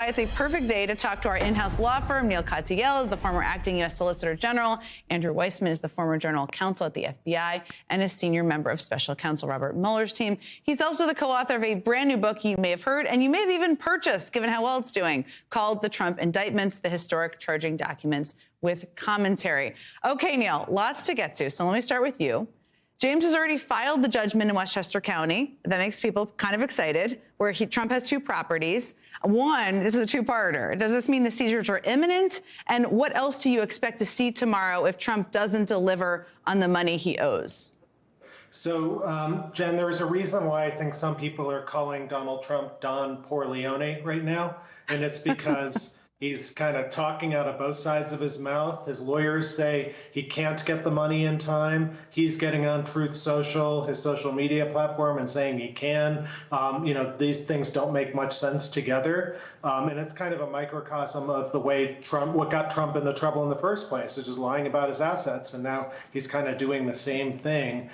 It's a perfect day to talk to our in-house law firm. Neil Katyal is the former acting U.S. Solicitor General. Andrew Weissman is the former General Counsel at the FBI and a senior member of Special Counsel Robert Mueller's team. He's also the co-author of a brand new book you may have heard and you may have even purchased, given how well it's doing, called The Trump Indictments, the Historic Charging Documents with Commentary. Okay, Neil, lots to get to. So let me start with you. James has already filed the judgment in Westchester County. That makes people kind of excited, where Trump has two properties. One, this is a two-parter. Does this mean the seizures are imminent? And what else do you expect to see tomorrow if Trump doesn't deliver on the money he owes? So, Jen, there is a reason why I think some people are calling Donald Trump Don Corleone right now, and it's because he's kind of talking out of both sides of his mouth. His lawyers say he can't get the money in time. He's getting on Truth Social, his social media platform, and saying he can. These things don't make much sense together. And it's kind of a microcosm of the way what got Trump into trouble in the first place, which is lying about his assets. And now he's kind of doing the same thing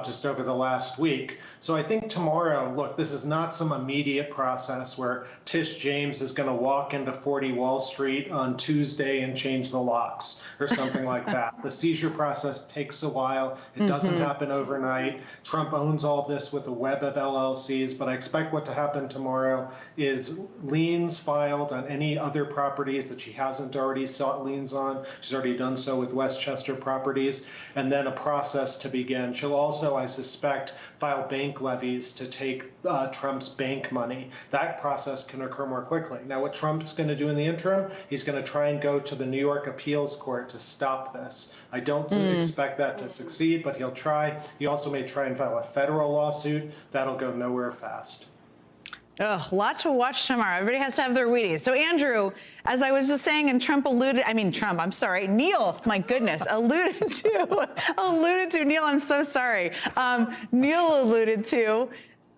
just over the last week. So I think tomorrow, look, this is not some immediate process where Tish James is going to walk into 40 Wall Street on Tuesday and change the locks or something like that. The seizure process takes a while. It doesn't happen overnight. Trump owns all this with a web of LLCs, but I expect what to happen tomorrow is liens filed on any other properties that she hasn't already sought liens on. She's already done so with Westchester properties, and then a process to begin. She'll also, I suspect, file bank levies to take Trump's bank money. That process can occur more quickly. Now, what Trump's going to do in the interim, he's going to try and go to the New York appeals court to stop this. I don't expect that to succeed, but he'll try. He also may try and file a federal lawsuit. That'll go nowhere fast. Ugh, lot to watch tomorrow. Everybody has to have their Wheaties. So, Andrew, as I was just saying, and Neil, my goodness, alluded to, Neil, I'm so sorry. Neil alluded to,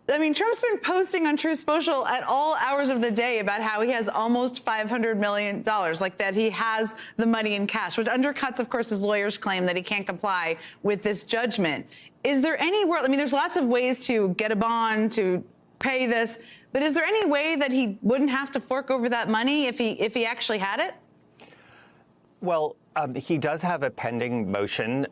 Trump's been posting on Truth Social at all hours of the day about how he has almost $500 million, like that he has the money in cash, which undercuts, of course, his lawyers' claim that he can't comply with this judgment. Is there any world, there's lots of ways to get a bond, to pay this, but is there any way that he wouldn't have to fork over that money if he actually had it? Well, he does have a pending motion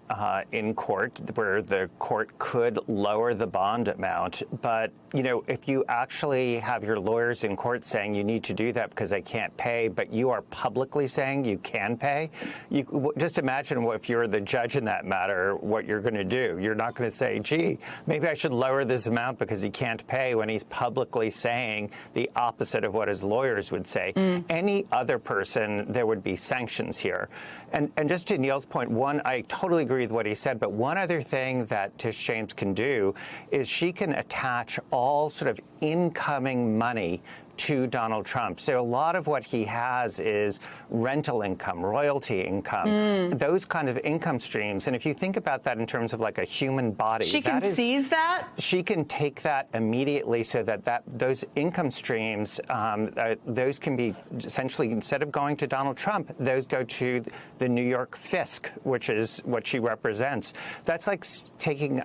in court where the court could lower the bond amount. But, if you actually have your lawyers in court saying you need to do that because they can't pay, but you are publicly saying you can pay, just imagine if you're the judge in that matter, what you're going to do. You're not going to say, gee, maybe I should lower this amount because he can't pay when he's publicly saying the opposite of what his lawyers would say. Any other person, there would be sanctions here. And just to Neil's point, I totally agree with what he said, but one other thing that Tish James can do is she can attach all sort of incoming money to Donald Trump. So a lot of what he has is rental income, royalty income, those kind of income streams. And if you think about that in terms of like a human body, she can seize that? She can take that immediately so that those income streams, those can be essentially, instead of going to Donald Trump, those go to the New York Fisc, which is what she represents. That's like taking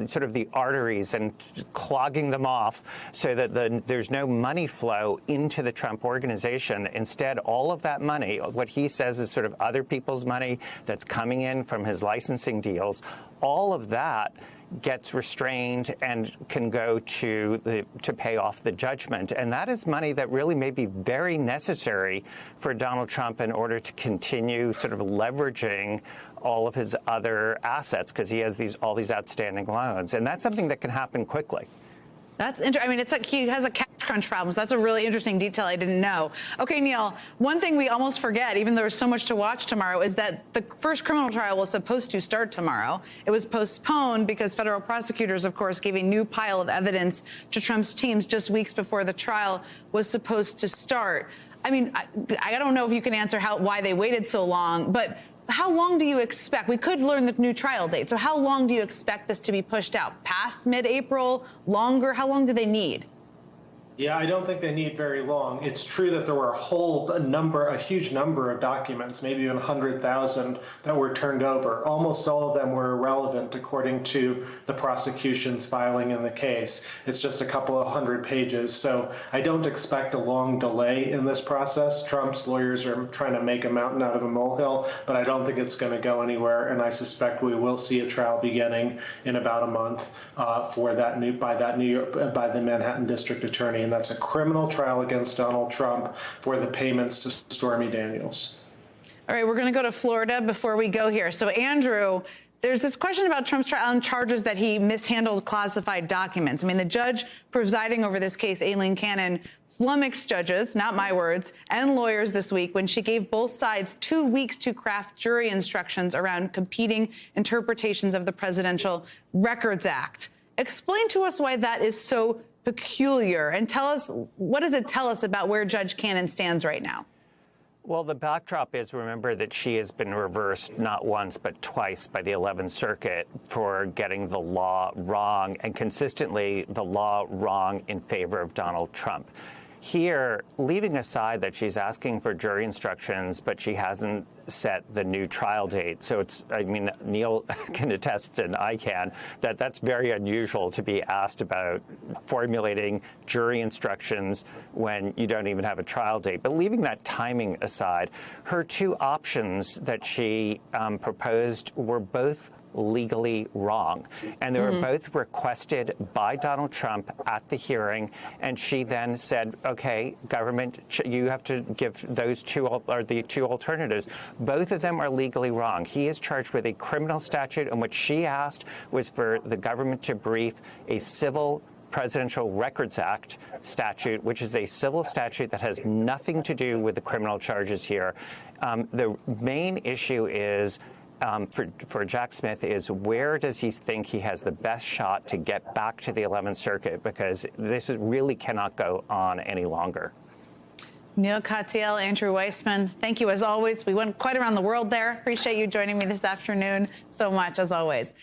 sort of the arteries and clogging them off so that there's no money flow into the Trump organization. Instead, all of that money, what he says is sort of other people's money that's coming in from his licensing deals, all of that gets restrained and can go to pay off the judgment. And that is money that really may be very necessary for Donald Trump in order to continue sort of leveraging all of his other assets because he has all these outstanding loans. And that's something that can happen quickly. That's interesting. It's like he has a cash crunch problem. So that's a really interesting detail I didn't know. Okay, Neil, one thing we almost forget, even though there's so much to watch tomorrow, is that the first criminal trial was supposed to start tomorrow. It was postponed because federal prosecutors, of course, gave a new pile of evidence to Trump's teams just weeks before the trial was supposed to start. I don't know if you can answer why they waited so long, but how long do you expect? We could learn the new trial date. So how long do you expect this to be pushed out? Past mid-April? Longer? How long do they need? Yeah, I don't think they need very long. It's true that there were a huge number of documents, maybe even 100,000, that were turned over. Almost all of them were irrelevant according to the prosecution's filing in the case. It's just a couple of hundred pages. So I don't expect a long delay in this process. Trump's lawyers are trying to make a mountain out of a molehill, but I don't think it's going to go anywhere. And I suspect we will see a trial beginning in about a month by the Manhattan District Attorney. And that's a criminal trial against Donald Trump for the payments to Stormy Daniels. All right, we're going to go to Florida before we go here. So, Andrew, there's this question about Trump's trial and charges that he mishandled classified documents. I mean, the judge presiding over this case, Aileen Cannon, flummoxed judges, not my words, and lawyers this week when she gave both sides 2 weeks to craft jury instructions around competing interpretations of the Presidential Records Act. Explain to us why that is so peculiar, and tell us, what does it tell us about where Judge Cannon stands right now? Well, the backdrop is, remember that she has been reversed not once but twice by the 11th Circuit for getting the law wrong, and consistently the law wrong in favor of Donald Trump. Here, leaving aside that she's asking for jury instructions, but she hasn't set the new trial date. So Neil can attest, and I can, that that's very unusual to be asked about formulating jury instructions when you don't even have a trial date. But leaving that timing aside, her two options that she proposed were both legally wrong. And they were both requested by Donald Trump at the hearing. And she then said, OK, government, you have to give those two alternatives. Both of them are legally wrong. He is charged with a criminal statute, and what she asked was for the government to brief a civil Presidential Records Act statute, which is a civil statute that has nothing to do with the criminal charges here. The main issue is, for Jack Smith, is where does he think he has the best shot to get back to the 11th Circuit, because this really cannot go on any longer. Neil Katyal, Andrew Weissmann, thank you as always. We went quite around the world there. Appreciate you joining me this afternoon so much, as always.